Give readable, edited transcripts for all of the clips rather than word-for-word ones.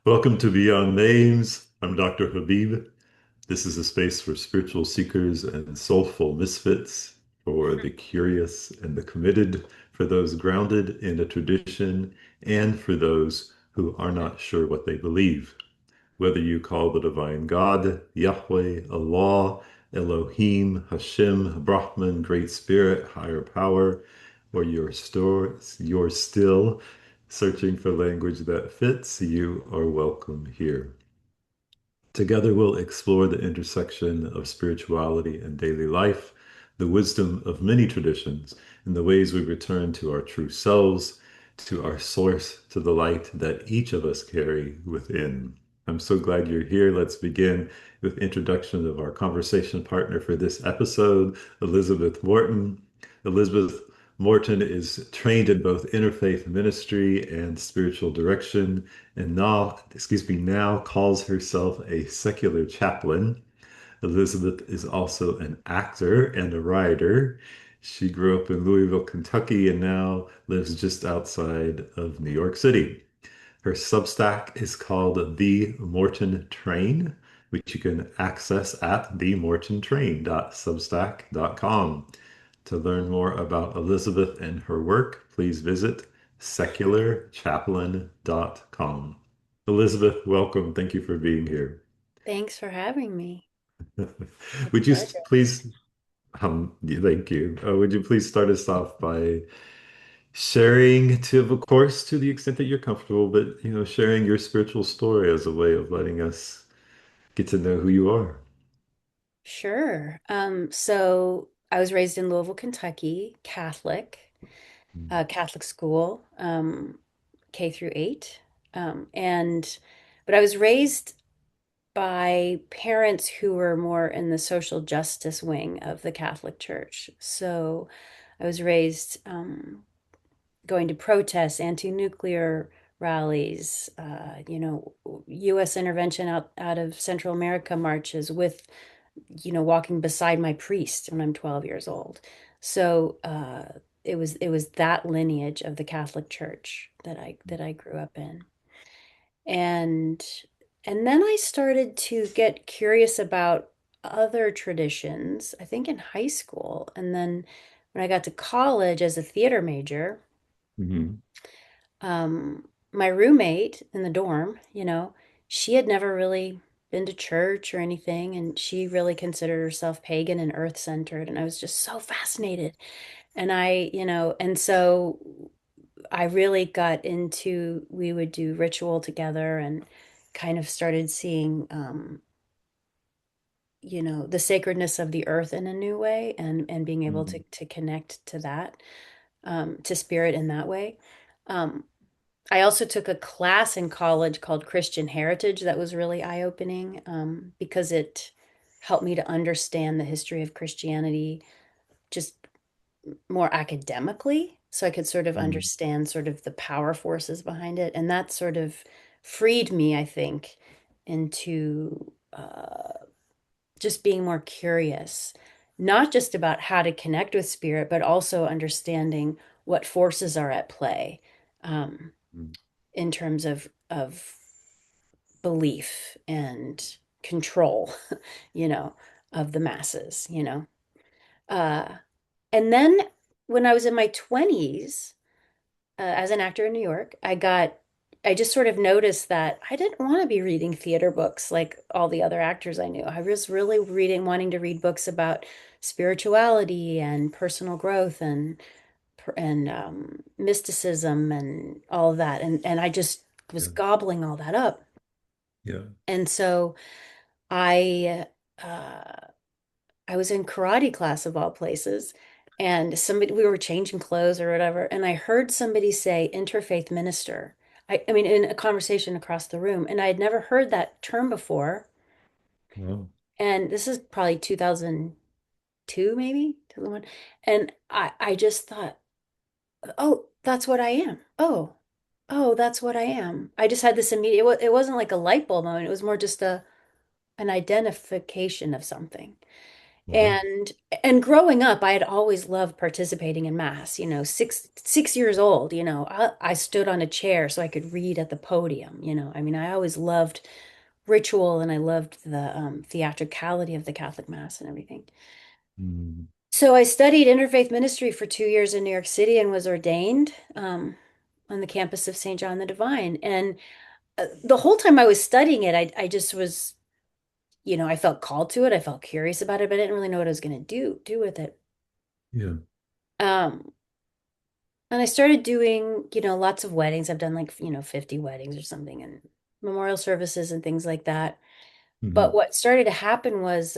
Welcome to Beyond Names. I'm Dr. Habīb. This is a space for spiritual seekers and soulful misfits, for the curious and the committed, for those grounded in a tradition, and for those who are not sure what they believe. Whether you call the divine God, Yahweh, Allah, Elohim, Hashem, Brahman, Great Spirit, Higher Power, or you're still searching for language that fits, you are welcome here. Together, we'll explore the intersection of spirituality and daily life, the wisdom of many traditions, and the ways we return to our true selves, to our source, to the light that each of us carry within. I'm so glad you're here. Let's begin with introduction of our conversation partner for this episode, Elizabeth Morton. Elizabeth Morton is trained in both interfaith ministry and spiritual direction, and now calls herself a secular chaplain. Elizabeth is also an actor and a writer. She grew up in Louisville, Kentucky, and now lives just outside of New York City. Her Substack is called The Morton Train, which you can access at themortontrain.substack.com. To learn more about Elizabeth and her work, please visit secularchaplain.com. Elizabeth, welcome. Thank you for being here. Thanks for having me. It's a Would you pleasure. please, yeah, thank you. Would you please start us off by sharing, of course, to the extent that you're comfortable, but sharing your spiritual story as a way of letting us get to know who you are. Sure. So I was raised in Louisville, Kentucky, Catholic school, K through 8. And but I was raised by parents who were more in the social justice wing of the Catholic Church. So I was raised going to protests, anti-nuclear rallies, U.S. intervention out of Central America marches with, walking beside my priest when I'm 12 years old. So it was that lineage of the Catholic Church that I grew up in. And and then I started to get curious about other traditions, I think in high school. And then when I got to college as a theater major, Mhm. my roommate in the dorm, she had never really been to church or anything, and she really considered herself pagan and earth-centered, and I was just so fascinated. And so I really got into, we would do ritual together and kind of started seeing, the sacredness of the earth in a new way and being able to Mhm. to connect to that, to spirit in that way. Um, I also took a class in college called Christian Heritage that was really eye-opening, because it helped me to understand the history of Christianity just more academically, so I could sort of Mhm. understand sort of the power forces behind it. And that sort of freed me, I think, into just being more curious, not just about how to connect with spirit, but also understanding what forces are at play. Um, Mhm. in terms of belief and control, you know, of the masses, Uh, and then when I was in my 20s, as an actor in New York, I just sort of noticed that I didn't want to be reading theater books like all the other actors I knew. I was really wanting to read books about spirituality and personal growth and mysticism and all of that. And I just was Yeah. gobbling all that up. Yeah. And so I uh, I was in karate class of all places, and we were changing clothes or whatever, and I heard somebody say interfaith minister. I mean, in a conversation across the room, and I had never heard that term before. Wow. And this is probably 2002, maybe 2001. And I just thought, oh, that's what I am. Oh, that's what I am. I just had this immediate, it wasn't like a light bulb moment. It was more just an identification of something. Wow. And and growing up, I had always loved participating in mass. Six years old, I stood on a chair so I could read at the podium. I mean, I always loved ritual and I loved the theatricality of the Catholic Mass and everything. Mm, So I studied interfaith ministry for 2 years in New York City and was ordained on the campus of St. John the Divine. And the whole time I was studying it, I just was, I felt called to it. I felt curious about it, but I didn't really know what I was going to do with it. yeah. Um, and I started doing, lots of weddings. I've done like, 50 weddings or something and memorial services and things like that. But Hmm. what started to happen was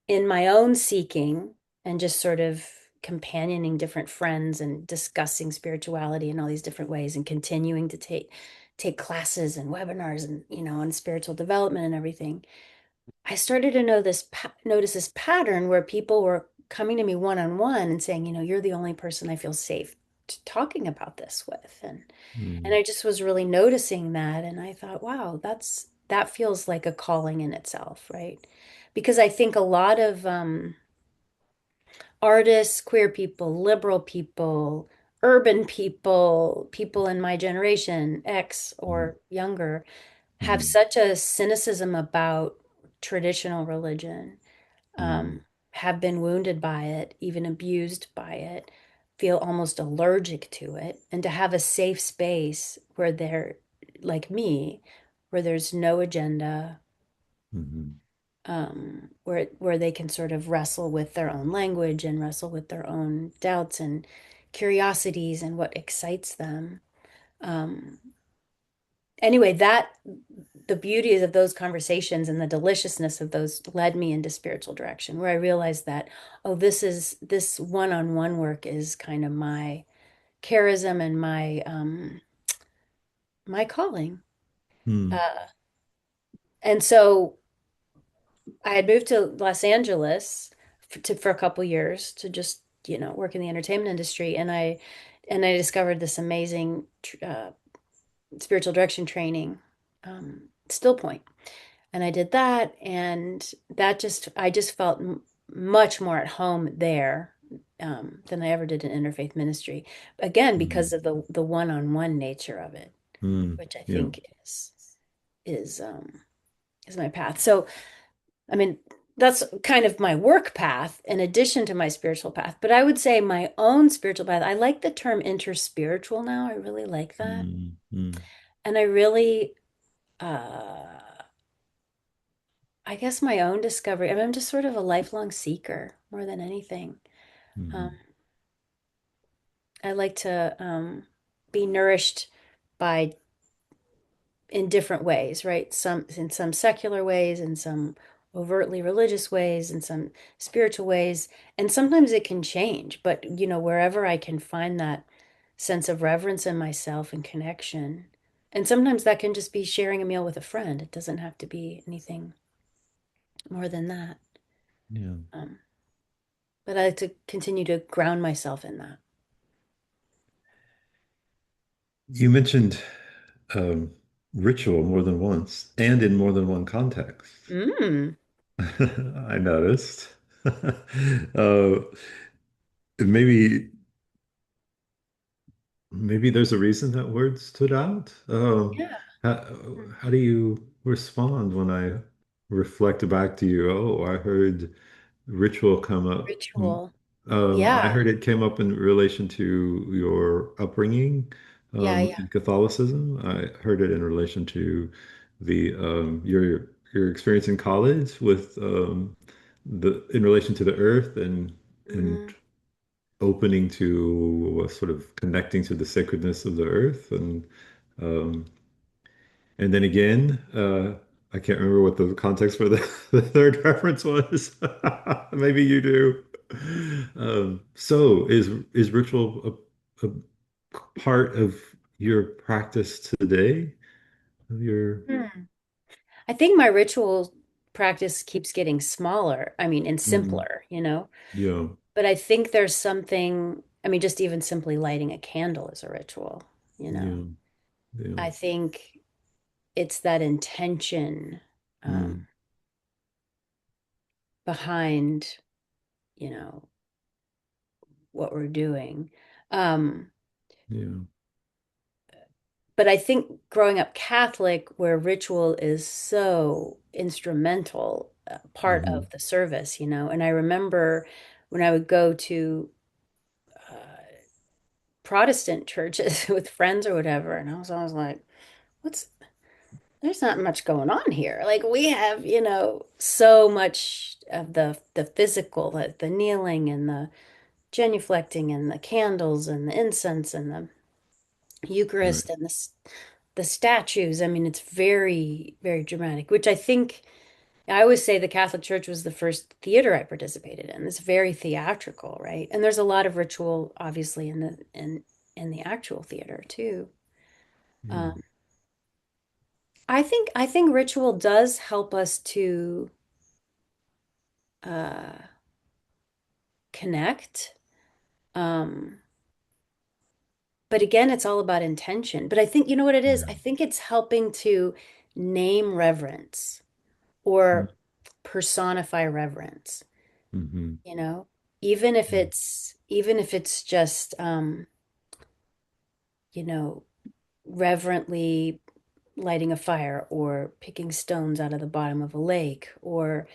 in my own seeking and just sort of companioning different friends and discussing spirituality in all these different ways and continuing to take classes and webinars and on spiritual development and everything. I started to notice this pattern where people were coming to me one on one and saying, you're the only person I feel safe talking about this with. And Mm, I just was really noticing that. And I thought, wow, that feels like a calling in itself, right? Because I think a lot of artists, queer people, liberal people, urban people, people in my generation, X mm, or younger, have mm, such a cynicism about traditional religion, mm, have been wounded by it, even abused by it, feel almost allergic to it. And to have a safe space where they're like me, where there's no agenda, mhm, where they can sort of wrestle with their own language and wrestle with their own doubts and curiosities and what excites them. Um, anyway, that the beauty of those conversations and the deliciousness of those led me into spiritual direction, where I realized that, oh, this one-on-one work is kind of my charism and my calling. mm, Uh, and so I had moved to Los Angeles for a couple years to just, work in the entertainment industry, and I discovered this amazing spiritual direction training, Still Point, and I did that, and I just felt much more at home there than I ever did in interfaith ministry. Again, mhm, because of the one-on-one nature of it, mm, which I yeah. think is um, is my path. So I mean, that's kind of my work path in addition to my spiritual path. But I would say my own spiritual path, I like the term interspiritual now. I really like that. Mm, mm, And I really, uh, I guess my own discovery, I mean, I'm just sort of a lifelong seeker more than anything. Um, mhm, I like to be nourished by in different ways, right? Some in some secular ways, in some overtly religious ways, in some spiritual ways, and sometimes it can change. But wherever I can find that sense of reverence in myself and connection, and sometimes that can just be sharing a meal with a friend. It doesn't have to be anything more than that. yeah. Um, but I like to continue to ground myself in that. You mentioned um, ritual more than once and in more than one context. Mm, I noticed. Maybe maybe there's a reason that word stood out. yeah, How, how do you respond when I reflect back to you? Oh, I heard ritual come up. ritual. I Yeah, heard it came up in relation to your upbringing yeah, yeah. in Catholicism. I heard it in relation to the your experience in college with the in relation to the earth and Mm, opening to sort of connecting to the sacredness of the earth um, and then again, I can't remember what the context for the, the third reference was. Maybe you do. So is ritual a part of your practice today? Of your mm. I think my ritual practice keeps getting smaller. I mean, and mm, simpler. yeah, But I think there's something, I mean, just even simply lighting a candle is a ritual. yeah, yeah. I think it's that intention. Um, Mm, behind, you know, what we're doing. Um, Yeah. but I think growing up Catholic, where ritual is so instrumental, part Hmm. of the service, and I remember when I would go to uh, Protestant churches with friends or whatever, and I was always like, what's there's not much going on here. Like we have, so much of the physical, the kneeling and the genuflecting and the candles and the incense and the Right. Eucharist and the statues. I mean, it's very, very dramatic, which I always say the Catholic Church was the first theater I participated in. It's very theatrical, right? And there's a lot of ritual, obviously, in the actual theater too. Yeah. Um, I think ritual does help us to uh, connect. Um, but again, it's all about intention. But I think, you know what it is? Yeah. I think it's helping to name reverence or personify reverence, Mm-hmm. you know? Even if it's just you know, reverently lighting a fire or picking stones out of the bottom of a lake or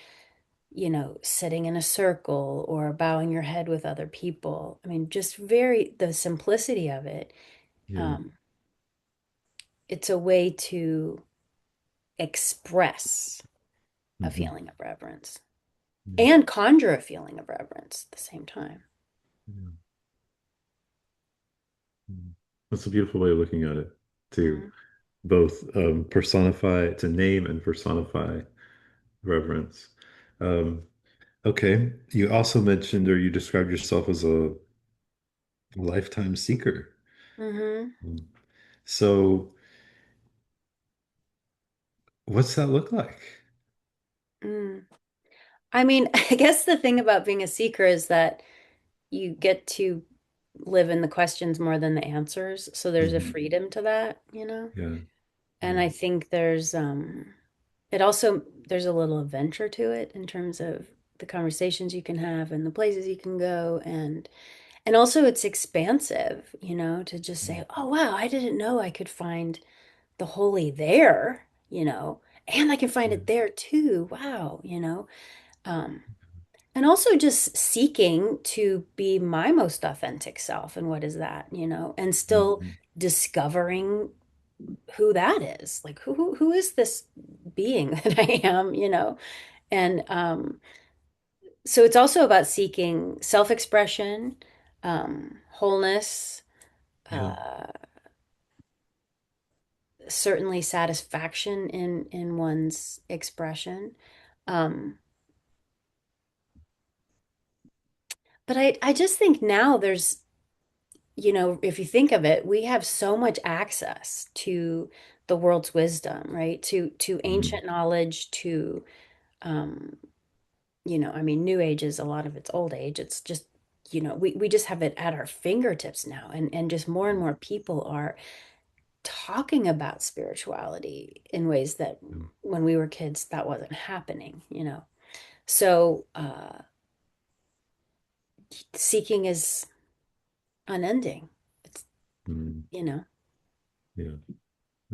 sitting in a circle or bowing your head with other people. I mean, just the simplicity of it. Yeah. Um, it's a way to express a Hmm. feeling of reverence Yeah. and conjure a feeling of reverence at the same time. Yeah. Mm. That's a beautiful way of looking at it, too. Mhm. Both personify, to name and personify reverence. Um, okay. You also mentioned or you described yourself as a lifetime seeker. Mm-hmm. Mm. So, what's that look like? Mm. I mean, I guess the thing about being a seeker is that you get to live in the questions more than the answers. So there's a Hmm. freedom to that. Yeah. And Yeah. I think there's a little adventure to it in terms of the conversations you can have and the places you can go and also it's expansive, to just say, "Oh wow, I didn't know I could find the holy there, and I can find Yeah. it there too. Wow." Um and also just seeking to be my most authentic self. And what is that, and still Hmm. discovering who that is. Like who is this being that I am. And so it's also about seeking self-expression, wholeness, Yeah. uh, certainly satisfaction in one's expression. Um, but I just think now if you think of it, we have so much access to the world's wisdom, right? To Hmm. ancient knowledge, to um, I mean, new age is a lot of it's old age. It's just, we just have it at our fingertips now. And just more and more people are talking about spirituality in ways that when we were kids, that wasn't happening. So seeking is unending. It's, Hmm. you know, Yeah.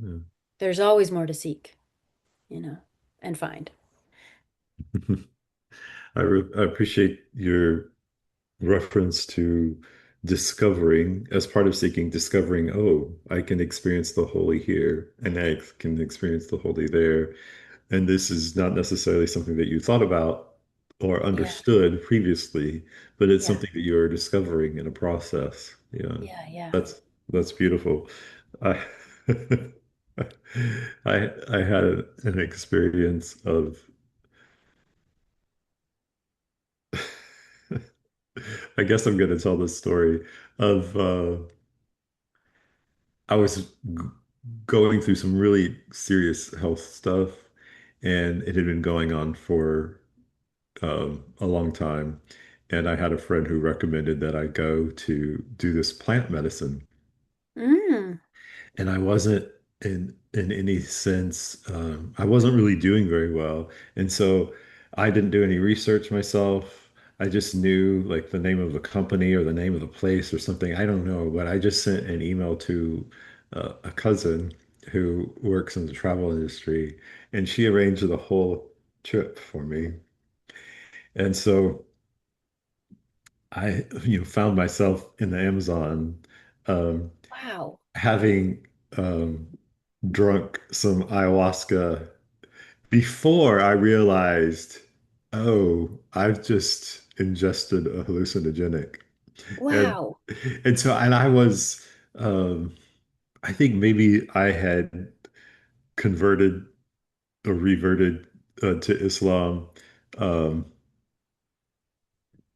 Yeah. there's always more to seek, and find. I appreciate your reference to discovering, as part of seeking, discovering, oh, I can experience the holy here, and I can experience the holy there. And this is not necessarily something that you thought about or Yeah. understood previously, but it's Yeah. something that you're discovering in a process. Yeah, Yeah. Yeah. that's beautiful. I I had an experience of I guess I'm going to tell this story of I was going through some really serious health stuff, and it had been going on for a long time. And I had a friend who recommended that I go to do this plant medicine, Mm. and I wasn't in any sense I wasn't really doing very well, and so. I didn't do any research myself. I just knew like the name of the company or the name of the place or something. I don't know, but I just sent an email to a cousin who works in the travel industry, and she arranged the whole trip for me. And so I found myself in the Amazon, um, Wow. having um, drunk some ayahuasca before I realized, oh, I've just ingested a hallucinogenic. And Wow. and I was um I think maybe I had converted or reverted to Islam um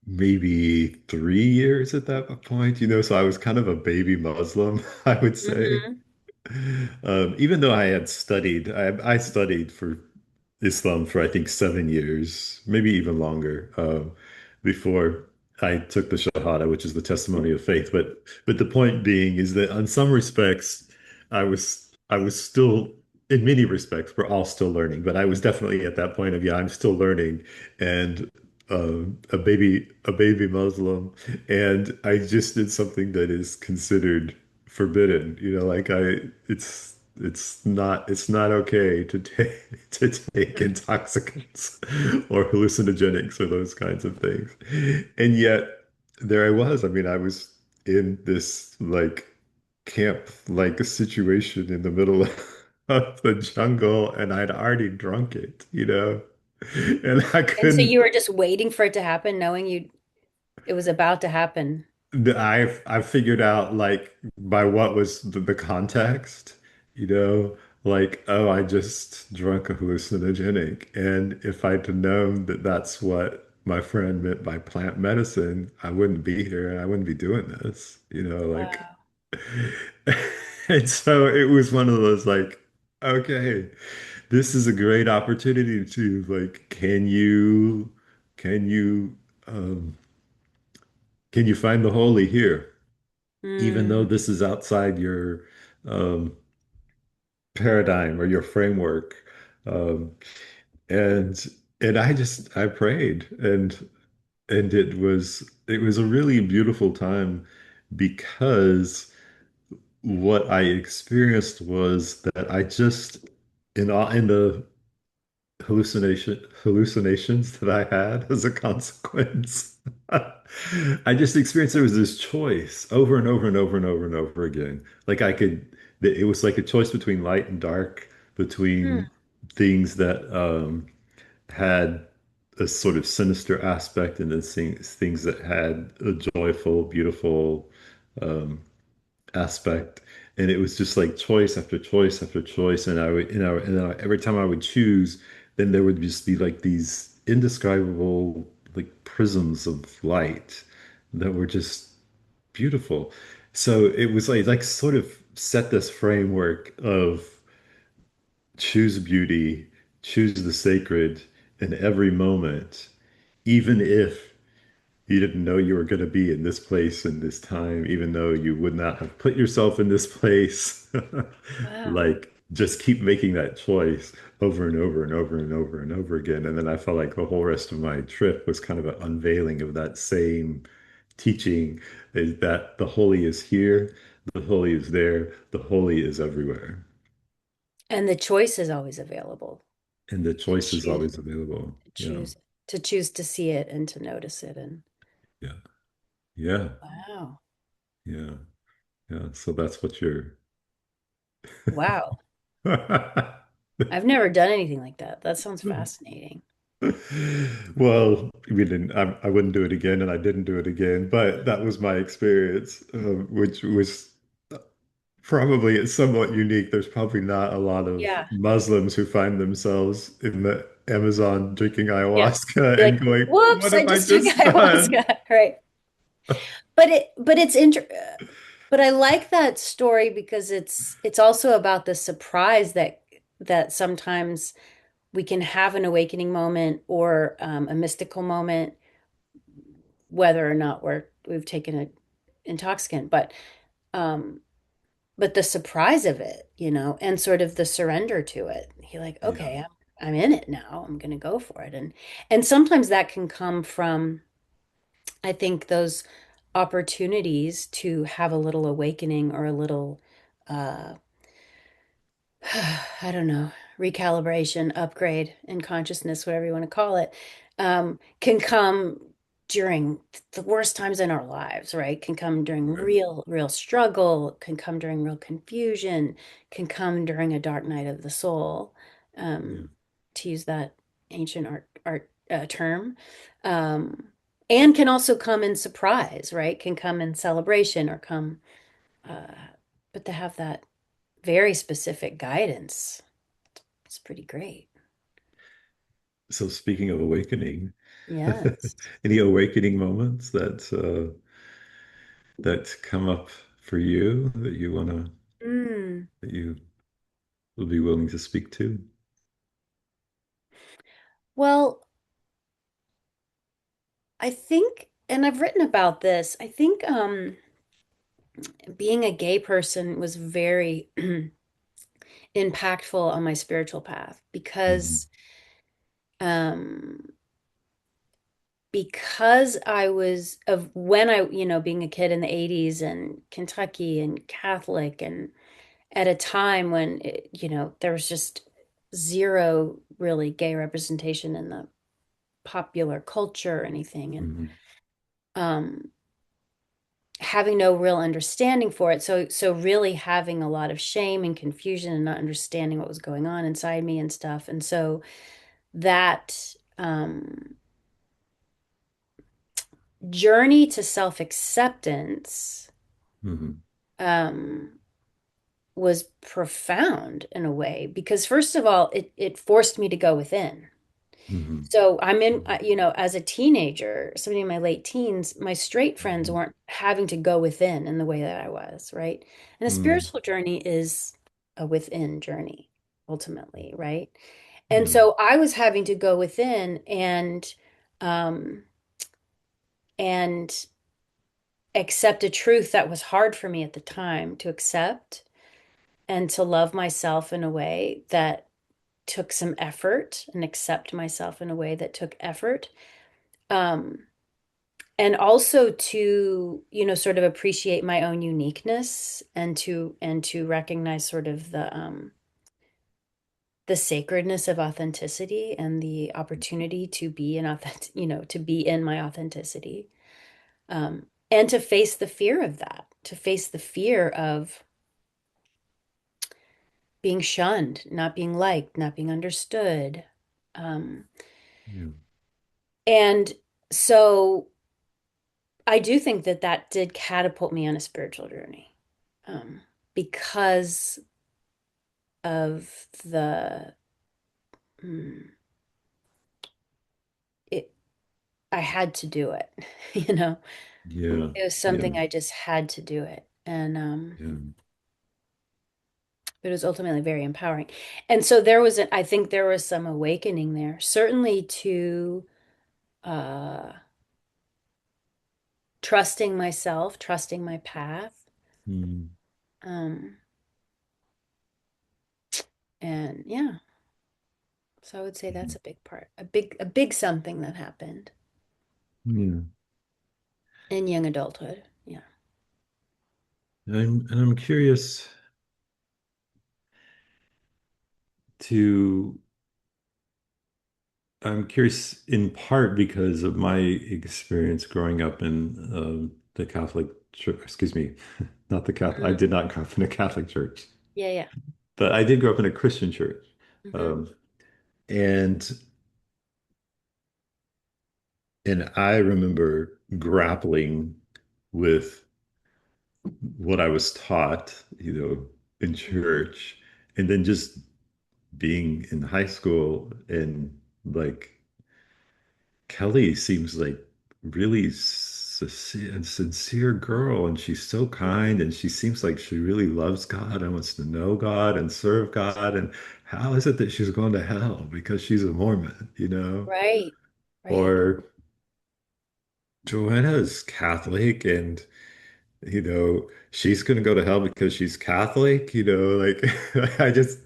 maybe 3 years at that point, so I was kind of a baby Muslim, I would say. Hmm. Even though I studied for Islam for I think 7 years, maybe even longer, before I took the Shahada, which is the testimony of faith. But the point being is that in some respects, I was still, in many respects, we're all still learning. But I was definitely at that point of, yeah, I'm still learning, and a baby Muslim, and I just did something that is considered forbidden. Like it's not okay to take to take intoxicants or hallucinogenics or those kinds of things. And yet there I was. I mean, I was in this like camp like situation in the middle of the jungle, and I'd already drunk it. And I And so couldn't you were just waiting for it to happen, knowing it was about to happen. I figured out like by what was the context, like, oh, I just drank a hallucinogenic. And if I'd known that that's what my friend meant by plant medicine, I wouldn't be here and I wouldn't be doing this, like. Wow. And so it was one of those like, okay, this is a great opportunity to like, can you um can you find the holy here? Even though Mm, this is outside your um, paradigm or your framework. Um, and and I prayed, and it was a really beautiful time, because what I experienced was that I just in the hallucinations that I had as a consequence. I just experienced there was this choice over and over and over and over and over again. Like it was like a choice between light and dark, mm. between things that had a sort of sinister aspect, and then things that had a joyful, beautiful um, aspect. And it was just like choice after choice after choice. And I would, and then every time I would choose, then there would just be like these indescribable like prisms of light that were just beautiful. So it was like sort of set this framework of choose beauty, choose the sacred in every moment, even if you didn't know you were going to be in this place in this time, even though you would not have put yourself in this place. Wow. Like, just keep making that choice over and over and over and over and over again. And then I felt like the whole rest of my trip was kind of an unveiling of that same teaching, is that the holy is here, the holy is there, the holy is everywhere. And the choice is always available And the to choice is choose, always available. to Yeah. choose, to choose to see it and to notice it. And Yeah. Yeah. wow. Yeah. Yeah. So that's what you're. Wow. I've never done anything like that. That sounds fascinating. Well, we didn't. I wouldn't do it again, and I didn't do it again. But that was my experience, which was probably somewhat unique. There's probably not a lot of Yeah. Muslims who find themselves in the Amazon drinking Yeah. ayahuasca Be and like, going, "What whoops, I have I just took just done?" ayahuasca. Right. But it's but I like that story because it's also about the surprise that sometimes we can have an awakening moment or a mystical moment, whether or not we've taken an intoxicant, um, but the surprise of it, and sort of the surrender to it. You're like, Yeah, okay, I'm in it now. I'm going to go for it. And sometimes that can come from, I think, those opportunities to have a little awakening or a little uh I don't know, recalibration, upgrade in consciousness, whatever you want to call it, can come during the worst times in our lives, right? Can come during Right. real struggle, can come during real confusion, can come during a dark night of the soul, Yeah. um, to use that ancient art term. Um, and can also come in surprise, right? Can come in celebration or come, uh, but to have that very specific guidance. It's pretty great. So speaking of awakening, Yes. any awakening moments that come up for you that you wanna Mm. that you will be willing to speak to? Well, I think, and I've written about this, I think being a gay person was very impactful on my spiritual path Mhm. um because I was of when I, being a kid in the 80s and Kentucky and Catholic and at a time when there was just zero really gay representation in the popular culture or anything, and Mhm. um having no real understanding for it, so really having a lot of shame and confusion and not understanding what was going on inside me and stuff. And so that journey to self-acceptance Mhm. um was profound in a way, because first of all it forced me to go within. Mhm. So I'm in, Mhm. as a teenager, somebody in my late teens, my straight friends Mhm. weren't having to go within in the way that I was, right? And a Mhm. spiritual journey is a within journey, ultimately, right? And Yeah. so I was having to go within um, and accept a truth that was hard for me at the time to accept, and to love myself in a way that took some effort, and accept myself in a way that took effort. Um, and also to sort of appreciate my own uniqueness, and to recognize sort of the sacredness of authenticity and the opportunity to be an authentic, to be in my authenticity, and to face the fear of that, to face the fear of being shunned, not being liked, not being understood. um, Yeah. and so I do think that that did catapult me on a spiritual journey, um, because of the mm, it. I had to do it, you know. Yeah. It was Yeah. something I just had to do it, and Yeah. it was ultimately very empowering. And so there was I think there was some awakening there, certainly to uh, trusting myself, trusting my path, Mhm. um, and yeah. So I would say that's Mhm. a big part, a big something that happened Yeah. in young adulthood. Yeah. And I'm curious to I'm curious in part because of my experience growing up in the Catholic church. Excuse me, not the Catholic. I Mhm. did not grow up in a Catholic church, Yeah, yeah. but I did grow up in a Christian church. Hmm. Um, and and I remember grappling with what I was taught, in Hmm. church, and then just being in high school and like Kelly seems like really sincere girl, and she's so kind, and she seems like she really loves God and wants to know God and serve God. And how is it that she's going to hell because she's a Mormon, Right, right. Or Joanna's Catholic, and she's going to go to hell because she's Catholic, like I just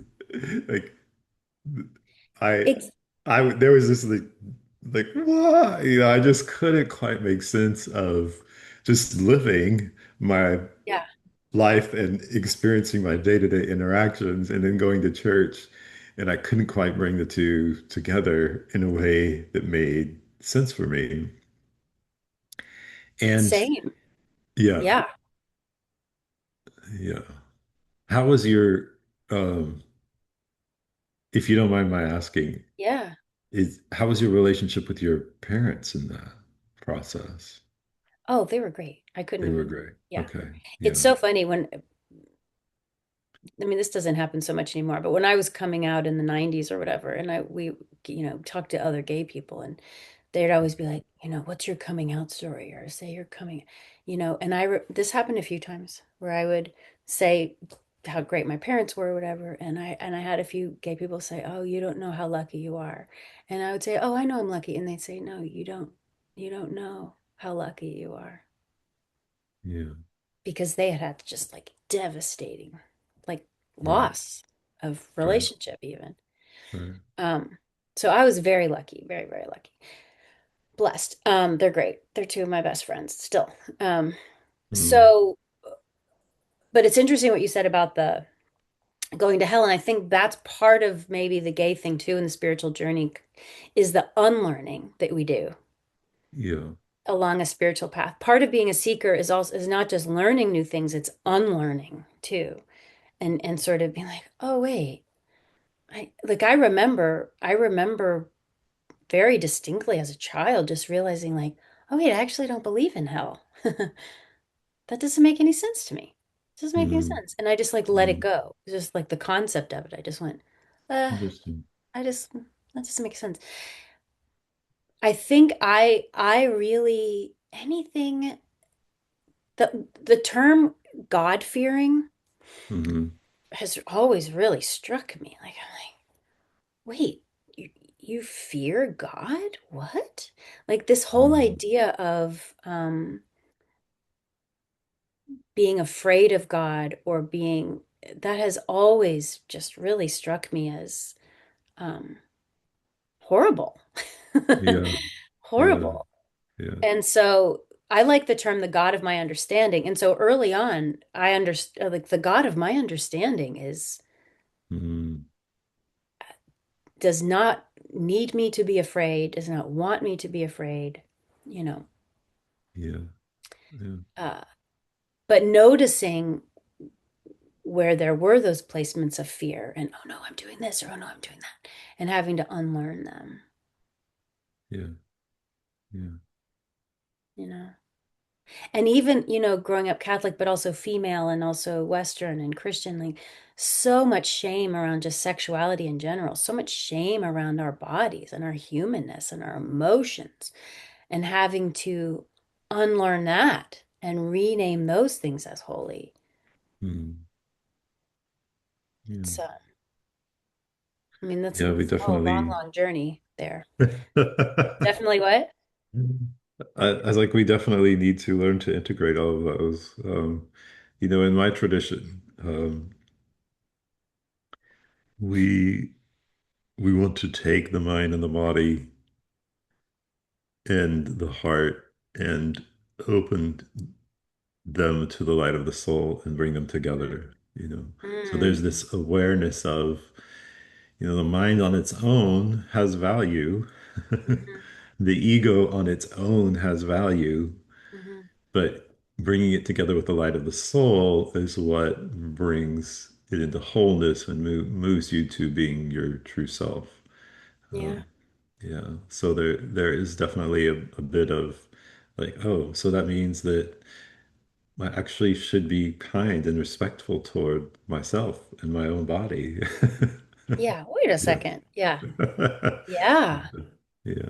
like I, Ex there was this like, what? I just couldn't quite make sense of just living my yeah, life and experiencing my day-to-day interactions and then going to church. And I couldn't quite bring the two together in a way that made sense for me. And same. yeah, Yeah, yeah. How was your, um, if you don't mind my asking, yeah. how was your relationship with your parents in that process? Oh, they were great. I They were couldn't, great. yeah. Okay. It's Yeah. so funny when, I mean, this doesn't happen so much anymore, but when I was coming out in the 90s or whatever, and talked to other gay people, and they'd always be like, what's your coming out story? Or say you're coming, and this happened a few times where I would say how great my parents were or whatever. And I had a few gay people say, oh, you don't know how lucky you are. And I would say, oh, I know I'm lucky. And they'd say, no, you don't know how lucky you are, Yeah. because they had had just like devastating, like Right. loss of Right. relationship even. Right. Um, so I was very lucky, very, very lucky. Blessed. They're great. They're two of my best friends still. Um, Mm. so, but it's interesting what you said about the going to hell. And I think that's part of maybe the gay thing too in the spiritual journey is the unlearning that we do Yeah. along a spiritual path. Part of being a seeker is not just learning new things, it's unlearning too. And sort of being like, oh wait, I remember very distinctly as a child just realizing like, oh wait, I actually don't believe in hell. That doesn't make any sense to me. It doesn't make any Mm. sense. And I just like let it Mm. go. It's just like the concept of it. I just went, uh, Interesting. I just that doesn't make sense. I think I really anything the term God fearing Hmm. has always really struck me. Like I'm like, wait, you fear God? What? Like this whole Mm. idea of being afraid of God or being that has always just really struck me as um, horrible. Yeah. Yeah. Horrible. Yeah. And so I like the term the God of my understanding. And so early on, I understand like the God of my understanding is Mm. does not need me to be afraid, does not want me to be afraid, you know. Yeah. Yeah. Uh, but noticing where there were those placements of fear and oh no, I'm doing this or oh no, I'm doing that, and having to unlearn them, Yeah. Yeah. you know. And even, growing up Catholic, but also female and also Western and Christian, like so much shame around just sexuality in general, so much shame around our bodies and our humanness and our emotions, and having to unlearn that and rename those things as holy. Mm. Yeah. It's, I mean, that's Yeah. We a long, definitely. long journey there. Definitely what? I was like, we definitely need to learn to integrate all of those. In my tradition, we we want to take the mind and the body and the heart and open them to the light of the soul and bring them together. So there's Mm, this awareness of, the mind on its own has value. mhm, The ego on its own has value, mhm. but bringing it together with the light of the soul is what brings it into wholeness and moves you to being your true self. Yeah. Yeah. So there is definitely a bit of like, oh, so that means that I actually should be kind and respectful toward myself and my own body. Yeah. Wait a Yeah. second. Yeah. Yeah. Yeah.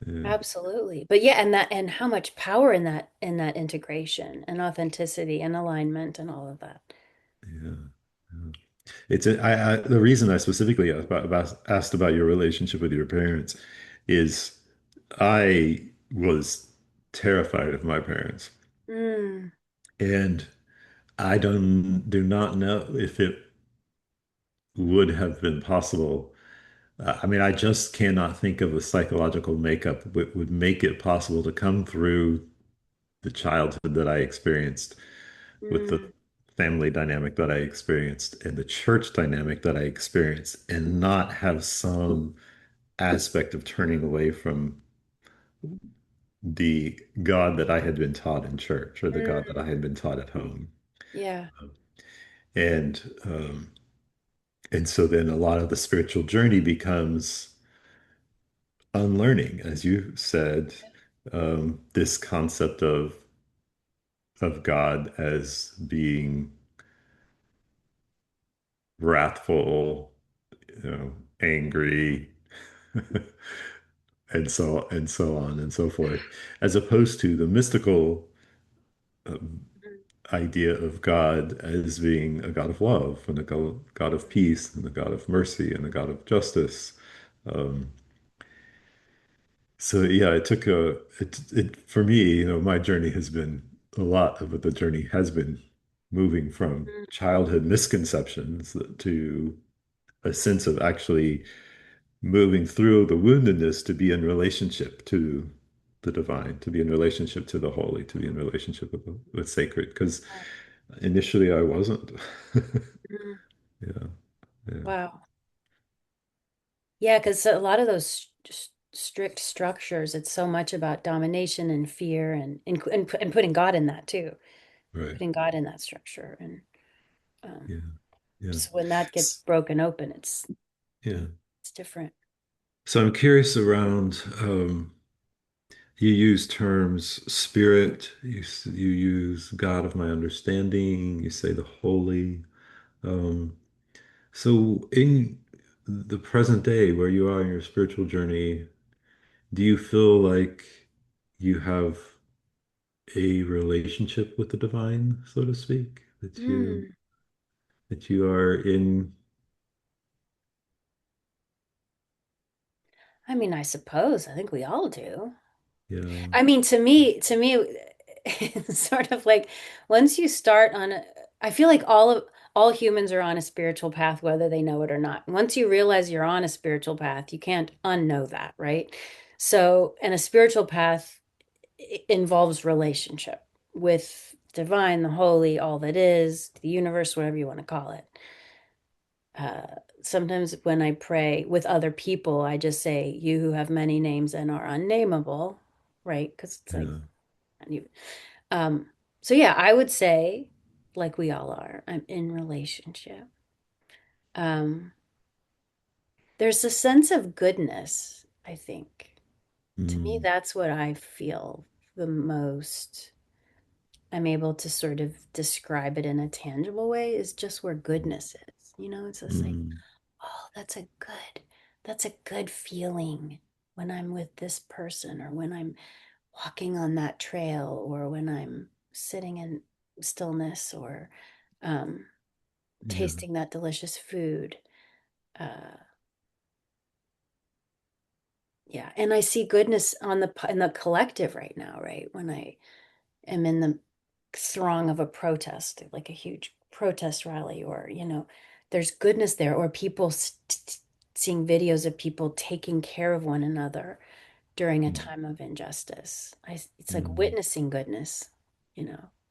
Yeah. Absolutely. But yeah, and how much power in that integration and authenticity and alignment and all of that. Yeah. Yeah. The reason I specifically asked about your relationship with your parents is I was terrified of my parents, Mm, and I do not know if it would have been possible I mean, I just cannot think of a psychological makeup that would make it possible to come through the childhood that I experienced with the Mm, family dynamic that I experienced and the church dynamic that I experienced and not have some aspect of turning away from the God that I had been taught in church or the God that I mm, had been taught at home. yeah. And and so then a lot of the spiritual journey becomes unlearning, as you said, this concept of God as being wrathful, angry, and so on and so forth, as opposed to the mystical um, Mm, idea of God as being a God of love and a God of peace and a God of mercy and a God of justice. Um, so yeah, it took it for me, my journey has been a lot of what the journey has been moving from mm, childhood misconceptions to a sense of actually moving through the woundedness to be in relationship to the divine, to be in relationship to the holy, to be in relationship with sacred. Because initially I wasn't. mm. Yeah, yeah, Wow. Yeah, because a lot of those strict structures, it's so much about domination and fear and putting God in that too, right. putting God in that structure. And um, Yeah, yeah, so when that gets broken open, yeah. it's different. So I'm curious around, you use terms spirit, you use God of my understanding, you say the holy. Um, so in the present day where you are in your spiritual journey, do you feel like you have a relationship with the divine, so to speak, Mm. that you are in, I mean, I suppose I think we all do. you know, I mean, to me, it's sort of like once you start on a, I feel like all humans are on a spiritual path, whether they know it or not. Once you realize you're on a spiritual path, you can't unknow that, right? So, and a spiritual path involves relationship with divine, the holy, all that is, the universe, whatever you want to call it. Sometimes when I pray with other people, I just say, "You who have many names and are unnameable," right? Because it's like, yeah, and you, um, so yeah, I would say, like we all are, I'm in relationship. Um, there's a sense of goodness, I think. To me, mm, that's what I feel the most. I'm able to sort of describe it in a tangible way is just where goodness is. It's just like, mm, oh, that's a good feeling when I'm with this person or when I'm walking on that trail or when I'm sitting in stillness or um, yeah, tasting that delicious food. Uh, yeah, and I see goodness in the collective right now, right? When I am in the throng of a protest, like a huge protest rally, or there's goodness there, or people seeing videos of people taking care of one another during a mm, time of injustice. It's like mm, witnessing goodness,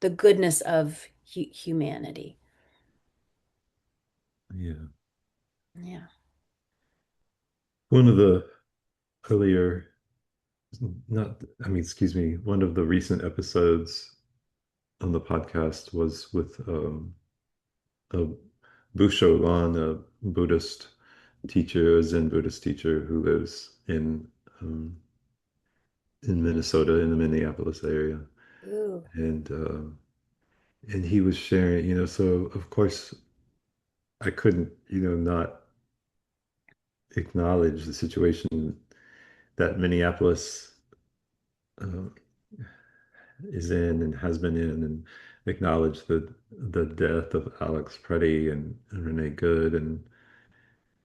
the goodness of humanity. yeah. Yeah. One of the earlier, not, I mean, excuse me, one of the recent episodes on the podcast was with a Busho Lan, a Buddhist teacher, a Zen Buddhist teacher who lives in Minnesota, in the Minneapolis area, Ooh. and he was sharing, so of course I couldn't, not acknowledge the situation that Minneapolis uh, is in and has been in, and acknowledge the death of Alex Preddy and Renee Good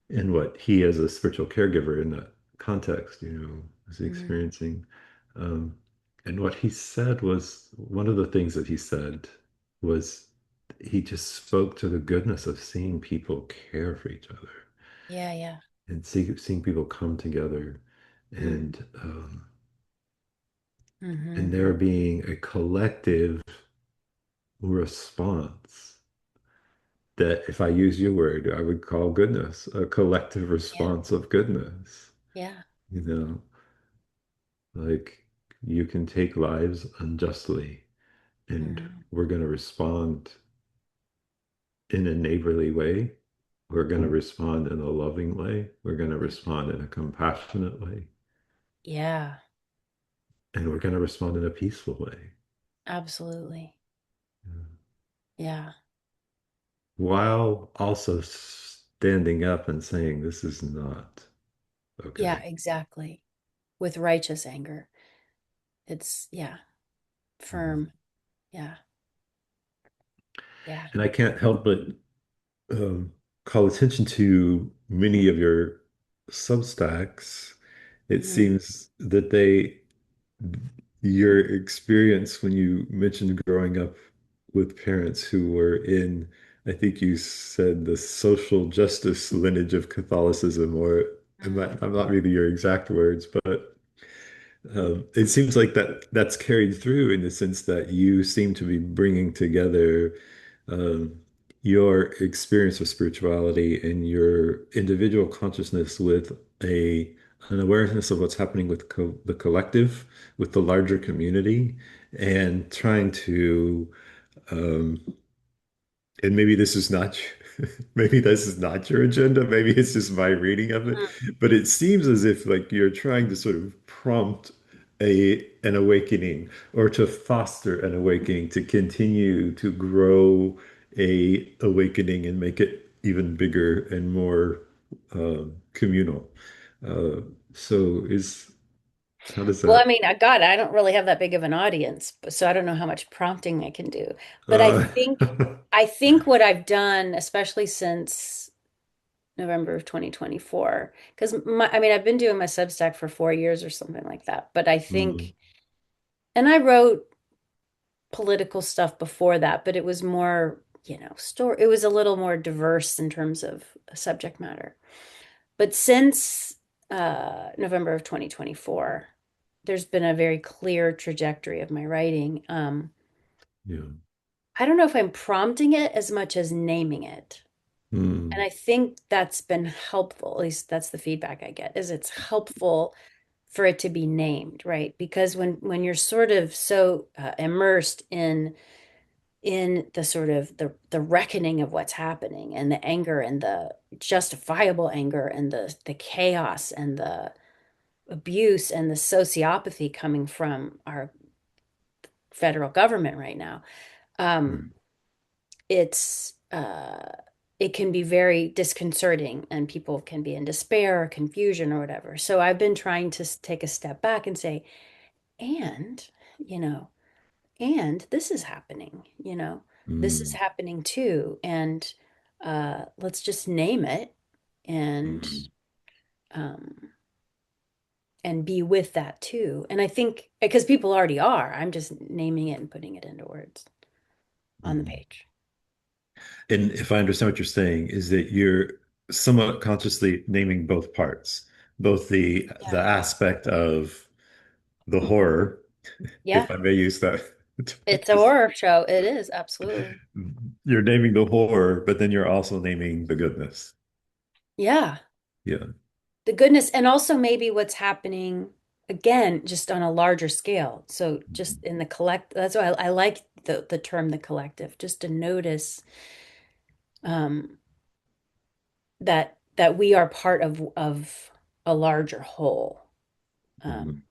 and what he as a spiritual caregiver in that context, is Mhm. experiencing. Um, and what he said was one of the things that he said was he just spoke to the goodness of seeing people care for each other. Yeah, yeah. and seeing people come together Mm. and Hmm. there being a collective response that, if I use your word, I would call goodness, a collective Yeah. response of goodness. Yeah. You know, like you can take lives unjustly, and Hmm. we're going to respond in a neighborly way. We're going to respond in a loving way. We're going to respond in a compassionate way. Yeah. And we're going to respond in a peaceful way. Absolutely. Yeah. Yeah. While also standing up and saying, this is not Yeah, okay. exactly. With righteous anger. It's, yeah, Mhm. firm. Yeah. Yeah. And I can't help but um, call attention to many of your Substacks. It Hmm. seems that your experience when you mentioned growing up with parents who were in, I think you said the social justice lineage of Catholicism, or Hmm. I'm not reading your exact words, but it seems like that's carried through in the sense that you seem to be bringing together um, your experience of spirituality and your individual consciousness with a an awareness of what's happening with the collective, with the larger community, and trying to um, and maybe this is not maybe this is not your agenda, maybe it's just my reading of it, but it seems as if like you're trying to sort of prompt a an awakening or to foster an awakening to continue to grow a awakening and make it even bigger and more communal. Uh, so is how does Well, I that mean, God, I don't really have that big of an audience, so I don't know how much prompting I can do. But uh, I think what I've done, especially since November of 2024, because I mean, I've been doing my Substack for 4 years or something like that. But I mm, think, and I wrote political stuff before that, but it was more, story. It was a little more diverse in terms of subject matter. But since November of 2024, there's been a very clear trajectory of my writing. yeah. I don't know if I'm prompting it as much as naming it. And Mm, I think that's been helpful. At least that's the feedback I get, is it's helpful for it to be named, right? Because when you're sort of so immersed in the sort of the reckoning of what's happening and the anger and the justifiable anger and the chaos and the abuse and the sociopathy coming from our federal government right now, right. um, it's it can be very disconcerting and people can be in despair or confusion or whatever. So I've been trying to take a step back and say, and, you know, and this is happening, this is Mm, happening too. And let's just name it and mm, um, and be with that too. And I think because people already are, I'm just naming it and putting it into words on the mm. page. And if I understand what you're saying, is that you're somewhat consciously naming both parts, both Yeah. the aspect of the horror, Yeah. if I may use that. It's a horror show. It is, absolutely. You're naming the horror, but then you're also naming the goodness. Yeah. Yeah. The goodness, and also maybe what's happening again, just on a larger scale. So just in the collect, that's why I like the term the collective, just to notice um, that we are part of a larger whole. Mhm. Um,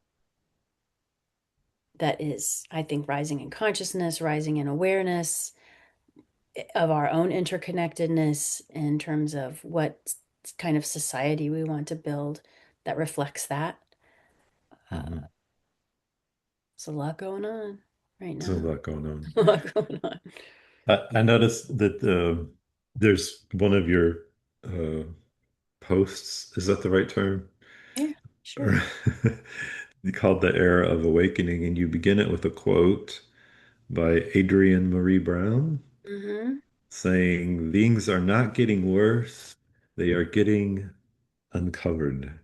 that is, I think, rising in consciousness, rising in awareness of our own interconnectedness in terms of what kind of society we want to build that reflects that. Uh, Mhm. there's a lot going on right There's a now. lot going on. A lot going on. I noticed that there's one of your uh, posts, is that the right term? Yeah, sure. Called The Era of Awakening, and you begin it with a quote by Adrienne Marie Brown Hmm. saying, things are not getting worse, they are getting uncovered.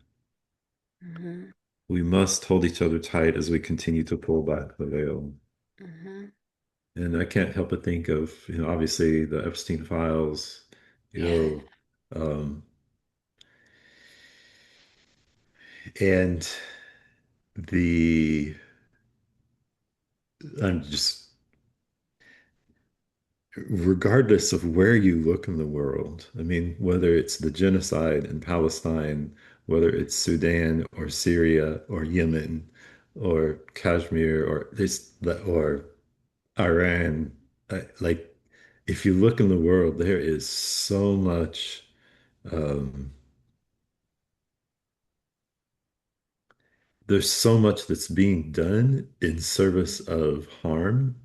Hmm. We must hold each other tight as we continue to pull back the veil. Hmm. And I can't help but think of, obviously the Epstein files, you Yeah. know, um, and the, I'm just, regardless of where you look in the world, I mean, whether it's the genocide in Palestine, whether it's Sudan or Syria or Yemen or Kashmir or Iran, like if you look in the world, there is so much. Um, there's so much that's being done in service of harm,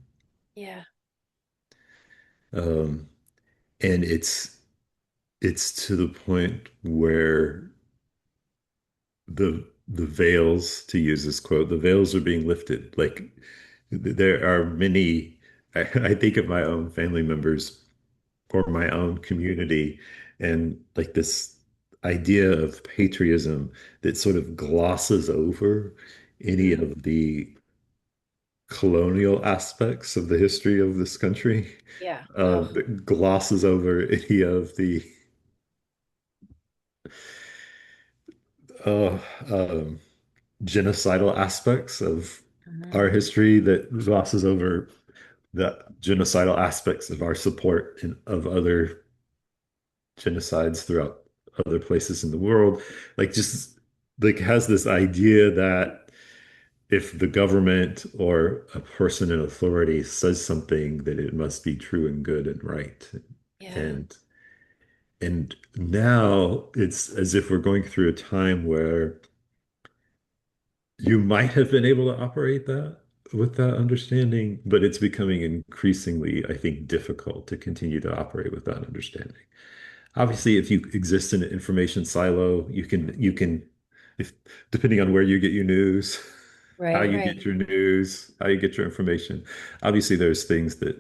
Yeah. um, and it's to the point where the veils, to use this quote, the veils are being lifted. Like there are many. I think of my own family members or my own community, and like this idea of patriotism that sort of glosses over any Hmm. of the colonial aspects of the history of this country, Yeah. Oh, that glosses over any of the uh, um, genocidal aspects of hmm. our history, that glosses over the genocidal aspects of our support of other genocides throughout other places in the world. Like just like has this idea that if the government or a person in authority says something, that it must be true and good and right. Yeah. And and now it's as if we're going through a time where you might have been able to operate that with that understanding, but it's becoming increasingly, I think, difficult to continue to operate with that understanding. Obviously, if you exist in an information silo, you can if depending on where you get your news, how Right. you Right. get your news, how you get your information. Obviously, there's things that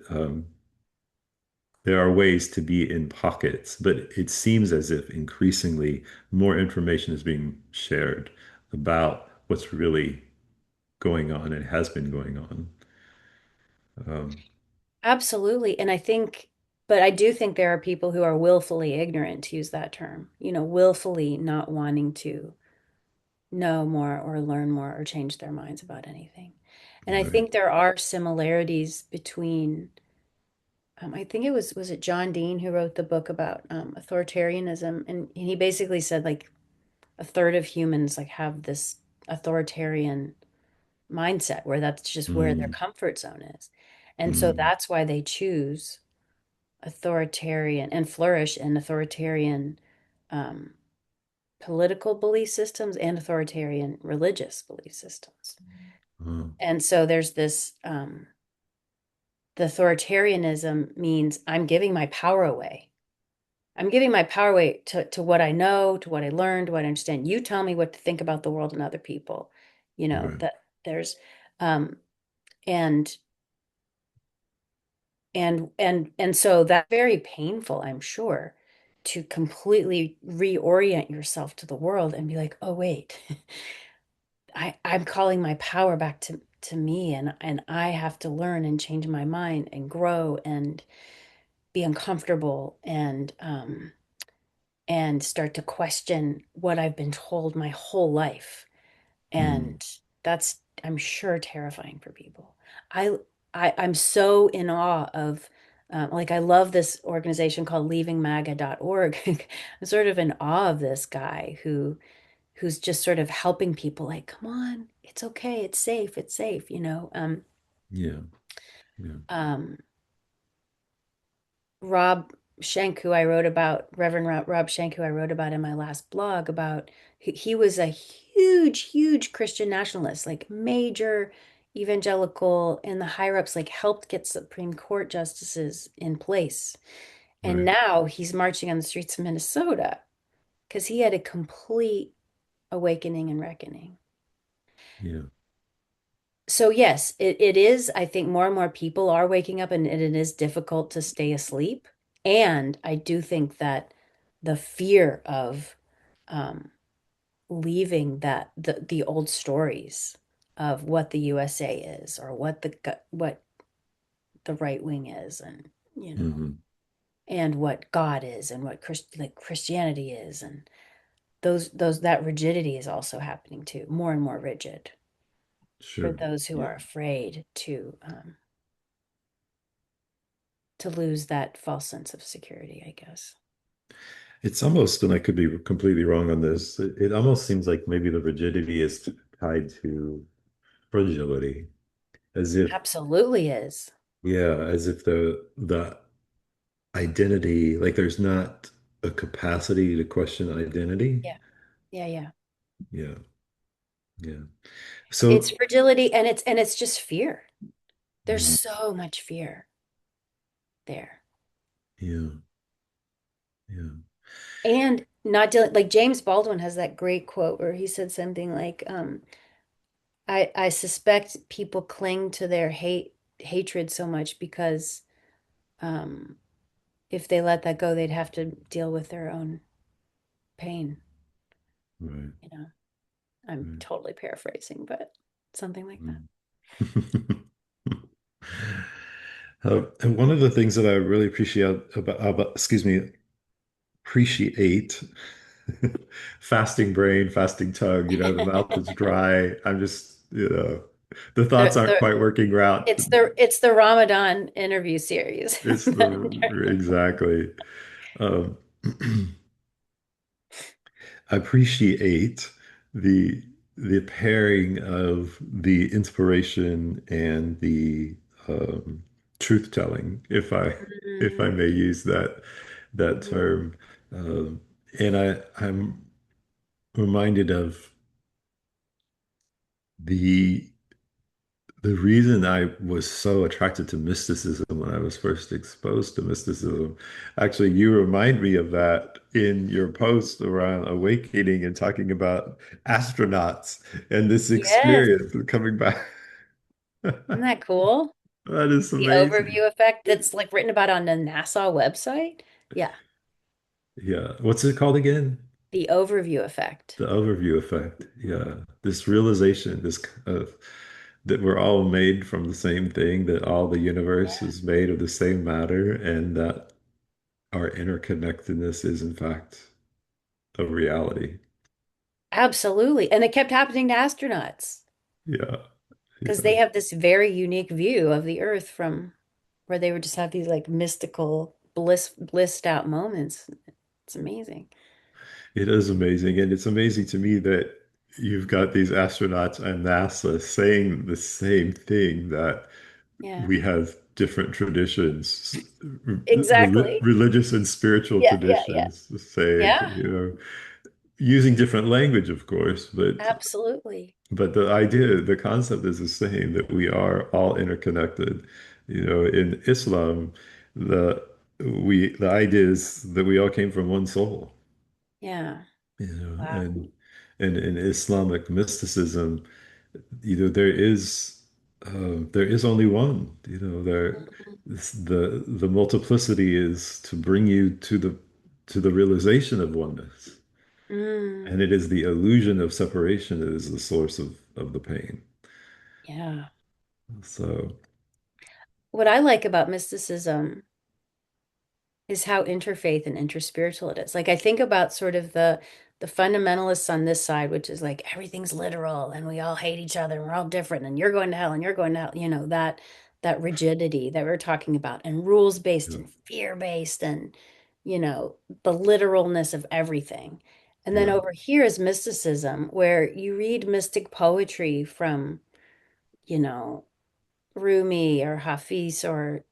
there are ways to be in pockets, but it seems as if increasingly more information is being shared about what's really going on and has been going on. Um, Absolutely. And I think, but I do think there are people who are willfully ignorant, to use that term, willfully not wanting to know more or learn more or change their minds about anything. And I right. think there are similarities between, I think was it John Dean who wrote the book about authoritarianism? And he basically said like a third of humans like have this authoritarian mindset where that's just where their Mm, comfort zone is. And so mm, that's why they choose authoritarian and flourish in authoritarian um, political belief systems and authoritarian religious belief systems. oh, And so there's this the authoritarianism means I'm giving my power away. I'm giving my power away to what I know, to what I learned, to what I understand. You tell me what to think about the world and other people. right. That there's um and and so that's very painful, I'm sure, to completely reorient yourself to the world and be like, oh wait, I'm calling my power back to me, and I have to learn and change my mind and grow and be uncomfortable and start to question what I've been told my whole life. Mm, And that's, I'm sure, terrifying for people. I, I'm so in awe of, like, I love this organization called leavingmaga.org. I'm sort of in awe of this guy who's just sort of helping people like, come on, it's okay, it's safe, yeah, yeah, um, Rob Schenck, who I wrote about, Reverend Rob Schenck, who I wrote about in my last blog about, he was a huge, huge Christian nationalist, like major evangelical, and the higher ups like helped get Supreme Court justices in place. And right. now he's marching on the streets of Minnesota because he had a complete awakening and reckoning. Yeah. So yes, it is. I think more and more people are waking up and it is difficult to stay asleep. And I do think that the fear of um, leaving the old stories of what the USA is or what the right wing is, and Hmm. and what God is and what Christianity is, and those that rigidity is also happening too, more and more rigid for Sure. those who Yeah. are afraid to lose that false sense of security, I guess. It's almost, and I could be completely wrong on this, it almost seems like maybe the rigidity is tied to fragility, as if, Absolutely is. yeah, as if the identity, like there's not a capacity to question identity. Yeah. Yeah, yeah. Yeah. Yeah. It's So, fragility, and it's just fear. There's mm, so much fear there. yeah. Yeah. And not dealing, like James Baldwin has that great quote where he said something like, I suspect people cling to their hatred so much because um if they let that go, they'd have to deal with their own pain, Right. you know. I'm Right. totally paraphrasing, but something like that. Mm. And one of the things that I really excuse me, appreciate fasting brain, fasting tongue, the mouth is dry. I'm just, the thoughts aren't The quite working out. it's the Ramadan interview series. It's the exactly. Um, I appreciate the the pairing of the inspiration and the um, truth telling, if I Mm, may use that mm, term. And I'm reminded of the the reason I was so attracted to mysticism when I was first exposed to mysticism. Actually, you remind me of that in your post around awakening and talking about astronauts and this yes. experience of coming back. Isn't that cool? That is The amazing. overview effect that's like written about on the NASA website. Yeah. Yeah. What's it called again? The overview effect. The overview effect. Yeah. This realization, this that we're all made from the same thing, that all the universe Yeah. is made of the same matter, and that our interconnectedness is in fact a reality. Absolutely. And it kept happening to astronauts Yeah. because Yeah. they have this very unique view of the Earth from where they would just have these like mystical blissed out moments. It's amazing. It is amazing. And it's amazing to me that you've got these astronauts and NASA saying the same thing, that Yeah. we have different traditions, Exactly. religious and spiritual Yeah, yeah, yeah. traditions, saying, Yeah, using different language, of course, absolutely. but the idea, the concept is the same, that we are all interconnected. In Islam, the the idea is that we all came from one soul. Yeah. Wow. And in Islamic mysticism, there is only one. The multiplicity is to bring you to the realization of oneness. And Mm, it is the illusion of separation that is the source of the pain. yeah. So, What I like about mysticism is how interfaith and interspiritual it is. Like I think about sort of the fundamentalists on this side, which is like everything's literal and we all hate each other and we're all different and you're going to hell and you're going to hell, that rigidity that we're talking about, and rules based yeah, and fear based, and the literalness of everything. And then yeah. over here is mysticism, where you read mystic poetry from, you know, Rumi or Hafiz or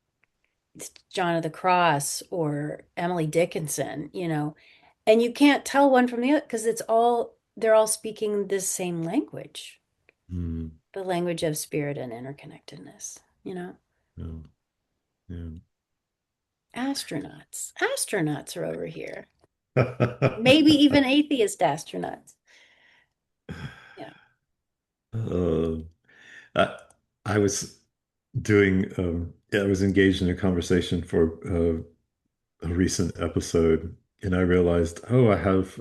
John of the Cross or Emily Dickinson, and you can't tell one from the other because they're all speaking this same language, Mm, the language of spirit and interconnectedness. yeah, yeah. Astronauts are over here. Maybe even atheist astronauts. Yeah. Uh, I, I was I was engaged in a conversation for a recent episode, and I realized, oh, I have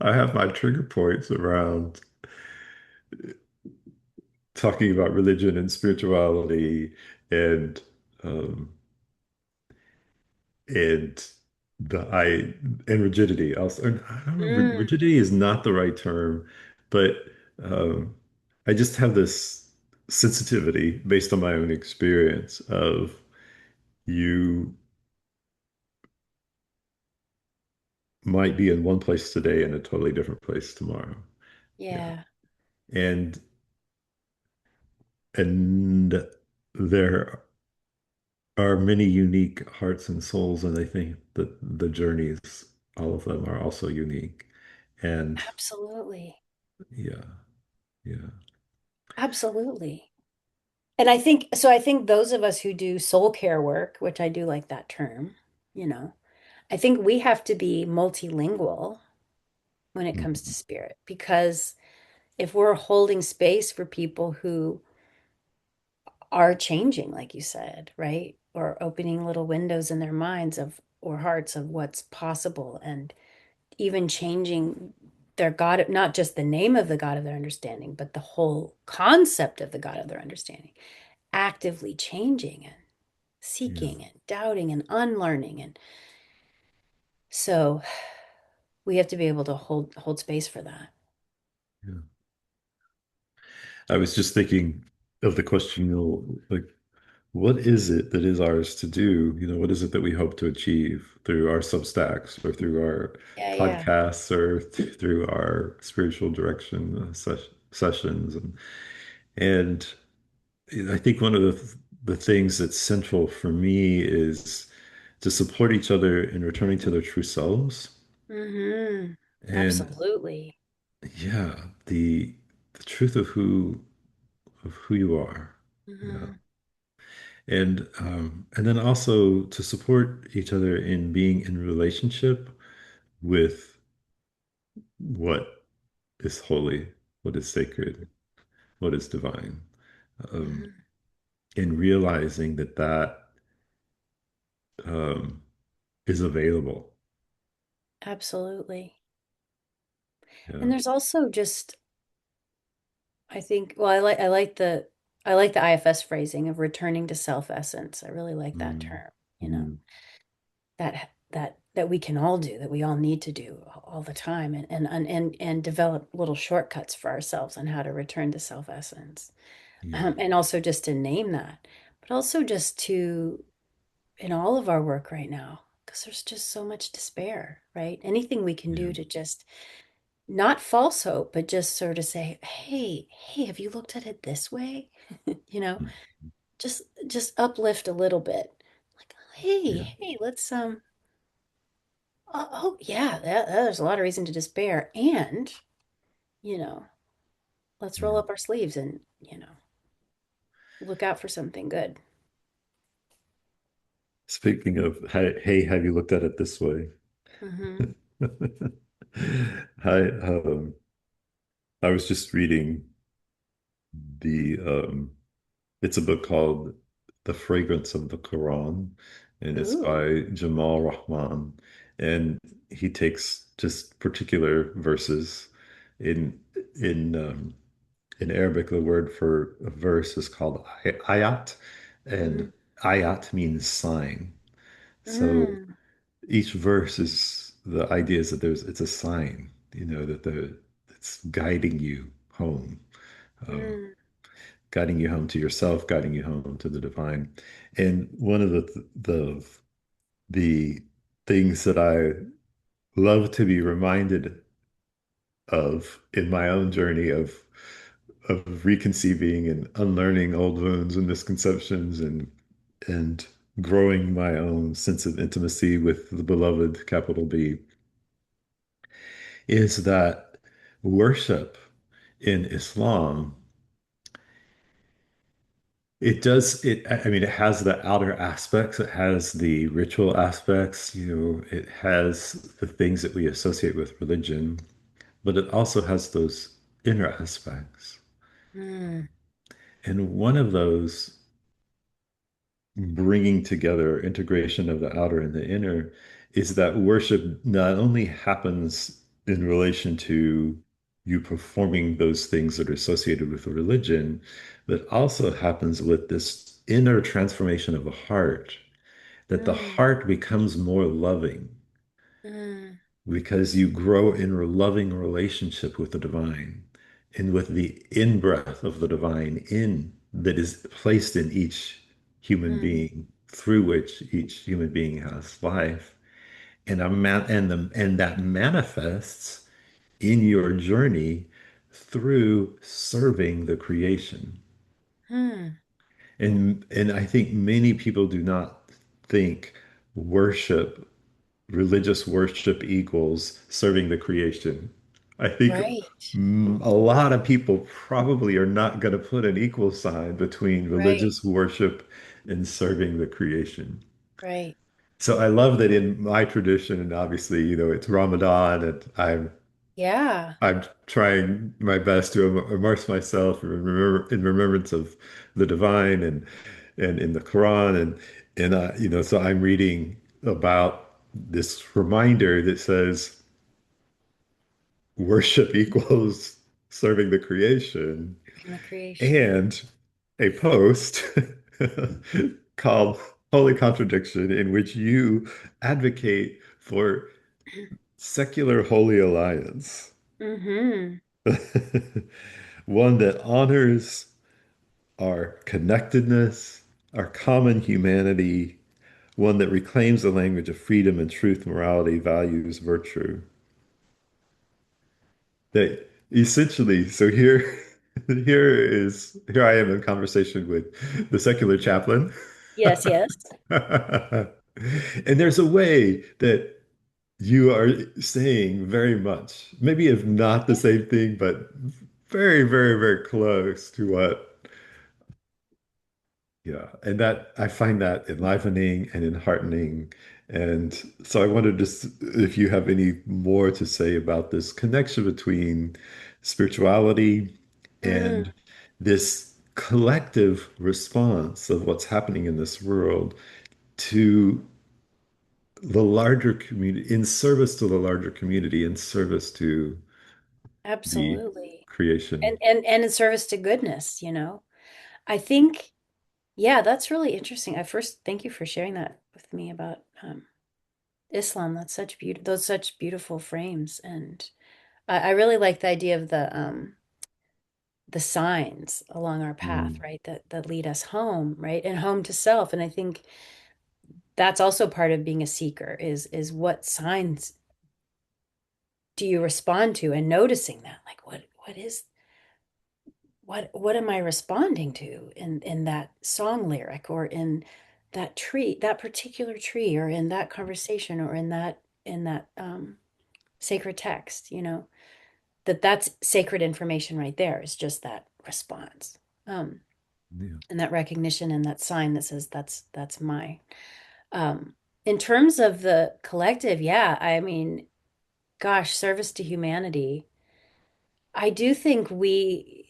I have my trigger points around talking about religion and spirituality and um and the I and rigidity. Also, and I don't know, Mm, rigidity is not the right term, but um I just have this sensitivity based on my own experience of you might be in one place today and a totally different place tomorrow. Yeah. yeah. And and there are many unique hearts and souls, and I think that the journeys, all of them are also unique. And Absolutely. yeah, yeah, Absolutely. And I think so. I think those of us who do soul care work, which I do like that term, you know, I think we have to be multilingual when it comes to mhm, spirit, because if we're holding space for people who are changing, like you said, right? Or opening little windows in their minds of or hearts of what's possible, and even changing their God, not just the name of the God of their understanding, but the whole concept of the God of their understanding, actively changing and yeah, seeking and doubting and unlearning. And so we have to be able to hold space for that. yeah. I was just thinking of the question, like, what is it that is ours to do? What is it that we hope to achieve through our Substacks or through our Yeah, yeah. podcasts or through our spiritual direction sessions? And I think one of the things that's central for me is to support each other in returning to their true selves. Mm-hmm. And Absolutely. yeah, the truth of who you are. Yeah. Mm-hmm. And then also to support each other in being in relationship with what is holy, what is sacred, what is divine. Um, Mm-hmm. and realizing that um, is available. Absolutely. Yeah. And there's also just, I think, well, I like the IFS phrasing of returning to self essence. I really like that Mm, term, you know, mm, that we can all do, that we all need to do all the time, and develop little shortcuts for ourselves on how to return to self essence. yeah. And also just to name that, but also just to, in all of our work right now, because there's just so much despair, right? Anything we can Yeah. do to just not false hope, but just sort of say, hey, have you looked at it this way? You know, Mm, just uplift a little bit. Like, yeah. hey, let's oh yeah, there's a lot of reason to despair. And, you know, let's roll Yeah. up our sleeves and, look out for something good. Speaking of, hey, have you looked at it this way? Hmm. I I was just reading the it's a book called The Fragrance of the Quran, and it's Ooh. by Jamal Rahman. And he takes just particular verses in in um, in Arabic. The word for a verse is called ayat, and Mm, ayat means sign. So mm, each verse is the idea is that it's a sign, that it's guiding you home. Um, mm, Guiding you home to yourself, guiding you home to the divine. And one of the things that I love to be reminded of in my own journey of reconceiving and unlearning old wounds and misconceptions and growing my own sense of intimacy with the beloved, capital B, is that worship in Islam, it does it. I mean, it has the outer aspects, it has the ritual aspects, it has the things that we associate with religion, but it also has those inner aspects. mm, And one of those bringing together integration of the outer and the inner is that worship not only happens in relation to you performing those things that are associated with religion, that also happens with this inner transformation of the heart, that the Mm, heart becomes more loving mm, because you grow in a loving relationship with the divine and with the in-breath of the divine in that is placed in each human mm, being through which each human being has life. And and that manifests in your journey through serving the creation. mm. And I think many people do not think worship, religious worship equals serving the creation. I think Right, a lot of people probably are not going to put an equal sign between right, religious worship and serving the creation. right. So I love that in my tradition, and obviously, it's Ramadan, and Yeah, I'm trying my best to immerse myself in remembrance of the divine and in the Quran and so I'm reading about this reminder that says worship equals serving the creation in the creation. and a post called Holy Contradiction in which you advocate for secular holy alliance. Mm-hmm. One that honors our connectedness, our common humanity, one that reclaims the language of freedom and truth, morality, values, virtue. That essentially, so here I am in conversation with the secular chaplain. Yes, yes. And there's a way that you are saying very much, maybe if not the Yeah. same thing, but very, very, very close to what, yeah. And that I find that enlivening and enheartening. And so I wondered just if you have any more to say about this connection between spirituality Mm, and this collective response of what's happening in this world to the larger community, in service to the larger community, in service to the absolutely. creation. And in service to goodness, you know. I think, yeah, that's really interesting. I first thank you for sharing that with me about Islam. That's such beautiful, those such beautiful frames. And I really like the idea of the signs along our path, Mm, right? That lead us home, right? And home to self. And I think that's also part of being a seeker is what signs do you respond to and noticing that like what am I responding to in that song lyric or in that tree, that particular tree, or in that conversation, or in that sacred text, you know, that's sacred information right there is just that response. Um, yeah. and that recognition and that sign that says that's my um in terms of the collective, yeah, I mean, gosh, service to humanity. I do think we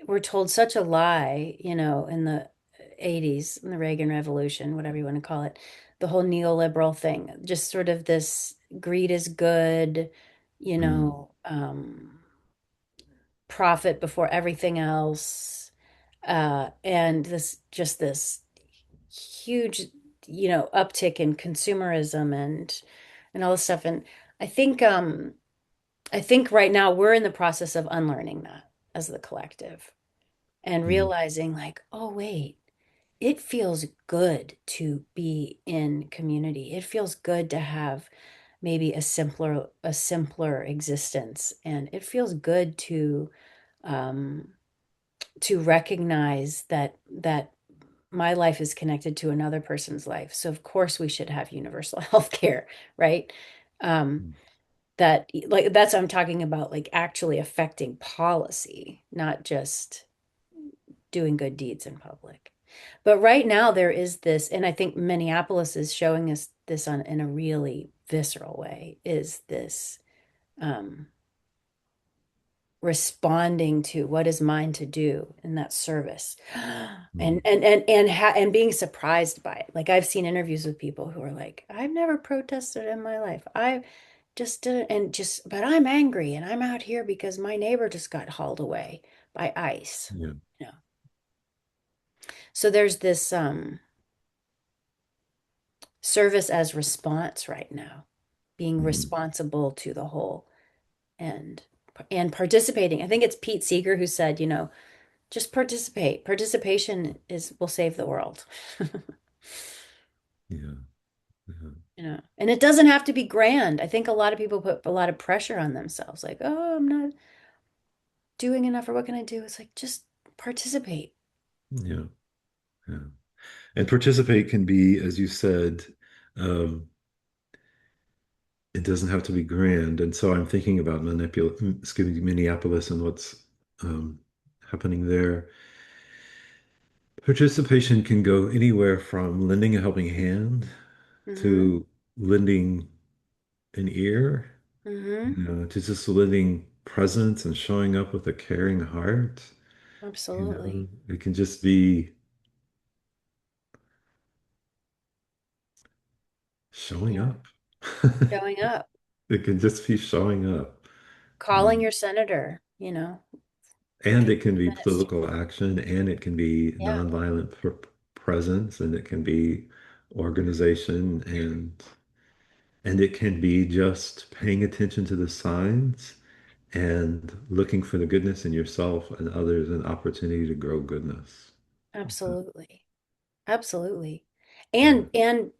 were told such a lie, you know, in the 80s, in the Reagan Revolution, whatever you want to call it, the whole neoliberal thing, just sort of this greed is good, you Mm, know, profit before everything else, and this huge, you know, uptick in consumerism and all this stuff. And I think I think right now we're in the process of unlearning that as the collective and mm, realizing like, oh wait, it feels good to be in community. It feels good to have maybe a simpler existence, and it feels good um to recognize that my life is connected to another person's life. So of course we should have universal health care, right? Um, mm, that like that's what I'm talking about, like actually affecting policy, not just doing good deeds in public. But right now there is this, and I think Minneapolis is showing us this on in a really visceral way, is this um responding to what is mine to do in that service mm, and being surprised by it. Like I've seen interviews with people who are like, I've never protested in my life. but I'm angry and I'm out here because my neighbor just got hauled away by ice. Yeah. You know. So there's this service as response right now, being Mhm. responsible to the whole and and participating. I think it's Pete Seeger who said, just participate. Participation is will save the world. Yeah. Yeah. And it doesn't have to be grand. I think a lot of people put a lot of pressure on themselves, like, oh, I'm not doing enough, or what can I do? It's like just participate. Yeah. Yeah. And participate can be, as you said, um, it doesn't have to be grand. And so I'm thinking about Minneapolis and what's um, happening there. Participation can go anywhere from lending a helping hand Mm-hmm. to lending an ear, Mm-hmm. to just lending presence and showing up with a caring heart. Absolutely. It can just be showing Yeah. up. Showing up, It can just be showing up. calling your senator, And take it can be 2 minutes to, political action, and it can be yeah, nonviolent presence, and it can be organization, and it can be just paying attention to the signs and looking for the goodness in yourself and others, an opportunity to grow goodness. absolutely. Absolutely. Yeah, And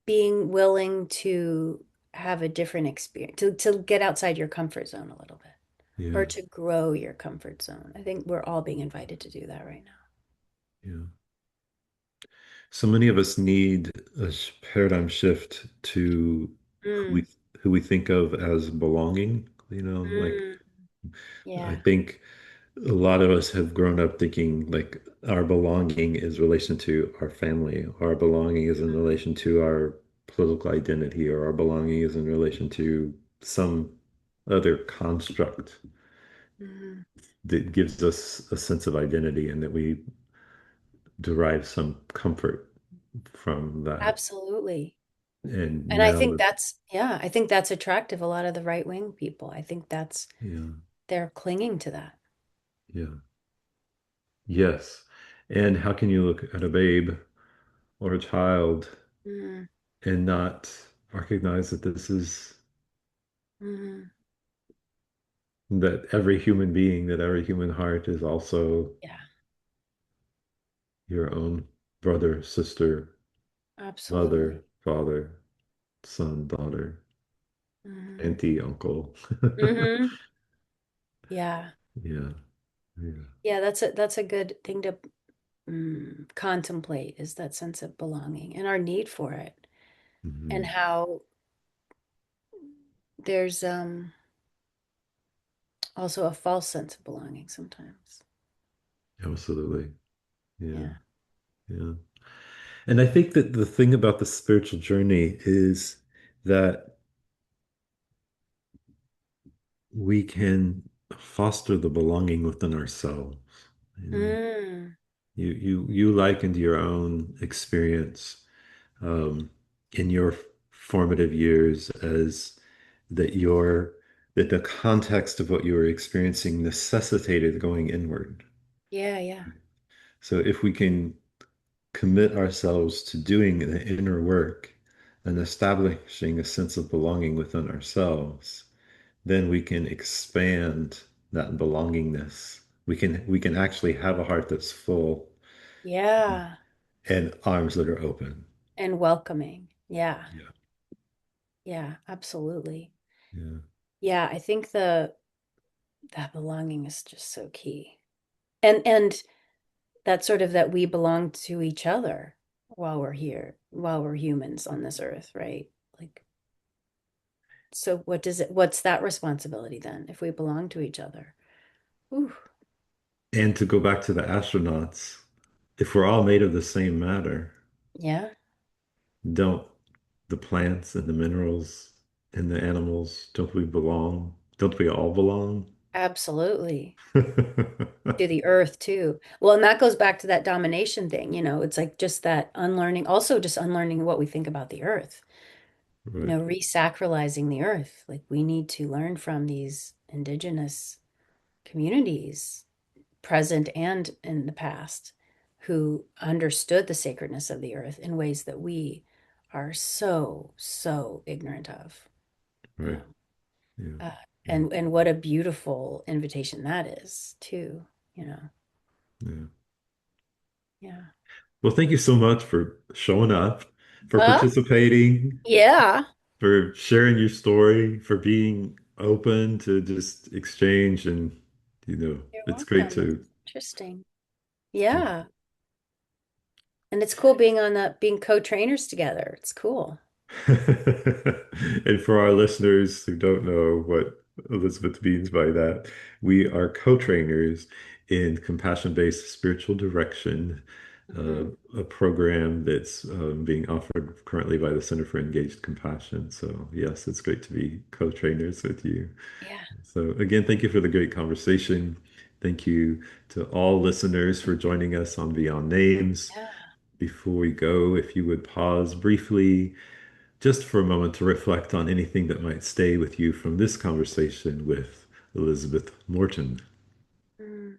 being willing to have a different experience, to get outside your comfort zone a little bit, yeah, or to grow your comfort zone. I think we're all being invited to do that right yeah. So many of us need a paradigm shift to now. who we think of as belonging. Like Mm, I yeah. think a lot of us have grown up thinking like our belonging is relation to our family, our belonging is in relation to our political identity, or our belonging is in relation to some other construct Mhm. that gives us a sense of identity and that we derive some comfort from that. Absolutely. And And I now think that, I think that's attractive a lot of the right wing people. I think yeah, they're clinging to that. yeah, yes. And how can you look at a babe or a child Mm, and not recognize that this is mhm. that every human being, that every human heart is also Yeah, your own brother, sister, absolutely. mother, father, son, daughter, Hmm. auntie, uncle. Hmm. Yeah. Yeah, yeah. Yeah, that's a good thing to contemplate, is that sense of belonging and our need for it, and Hmm. how there's also a false sense of belonging sometimes. Absolutely. Yeah, Yeah. yeah. And I think that the thing about the spiritual journey is that we can foster the belonging within ourselves. You know, Mm, you likened your own experience in your formative years as that the context of what you were experiencing necessitated going inward. yeah, yeah. So if we can commit ourselves to doing the inner work and establishing a sense of belonging within ourselves, then we can expand that belongingness. We can actually have a heart that's full Yeah. and arms that are open. And welcoming. Yeah. Yeah. Yeah, absolutely. Yeah. Yeah, I think the that belonging is just so key. And that sort of that we belong to each other while we're here, while we're humans on this earth, right? Like, so what's that responsibility then if we belong to each other? Ooh, And to go back to the astronauts, if we're all made of the same matter, yeah, don't the plants and the minerals and the animals, don't we belong? Don't we all belong? absolutely. To the earth too. Well, and that goes back to that domination thing, it's like just that unlearning, also just unlearning what we think about the earth. Right. re-sacralizing the earth. Like we need to learn from these indigenous communities, present and in the past, who understood the sacredness of the earth in ways that we are so ignorant of. You Right. know, Yeah. uh, Yeah. and what a beautiful invitation that is, too. You know, Yeah. yeah. Well, thank you so much for showing up, for Uh, participating, yeah. for sharing your story, for being open to just exchange. And, You're it's great welcome. It's to. interesting. Yeah. And it's cool being on being co-trainers together. It's cool. And for our listeners who don't know what Elizabeth means by that, we are co-trainers in compassion-based spiritual direction, uh, Hmm. a program that's being offered currently by the Center for Engaged Compassion. So, yes, it's great to be co-trainers with you. Yeah. So, again, thank you for the great conversation. Thank you to all listeners for joining us on Beyond Names. Yeah. Before we go, if you would pause briefly just for a moment to reflect on anything that might stay with you from this conversation with Elizabeth Morton. Mm.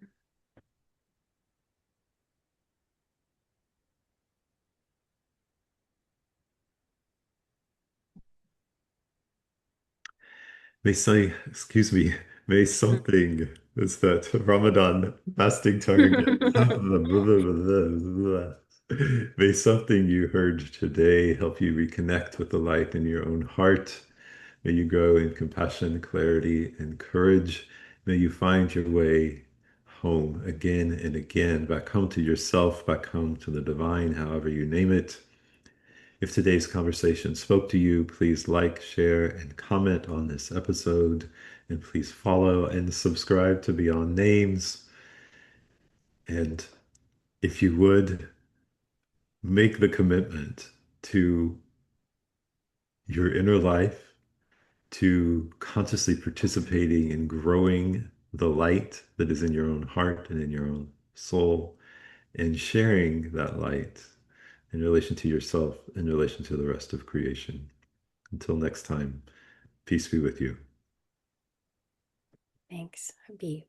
Excuse me, may something, it's that Ramadan fasting tongue again. May something you heard today help you reconnect with the light in your own heart. May you grow in compassion, clarity, and courage. May you find your way home again and again, back home to yourself, back home to the divine, however you name it. If today's conversation spoke to you, please like, share, and comment on this episode. And please follow and subscribe to Beyond Names. And if you would, make the commitment to your inner life, to consciously participating in growing the light that is in your own heart and in your own soul, and sharing that light in relation to yourself, in relation to the rest of creation. Until next time, peace be with you. Thanks, Habib.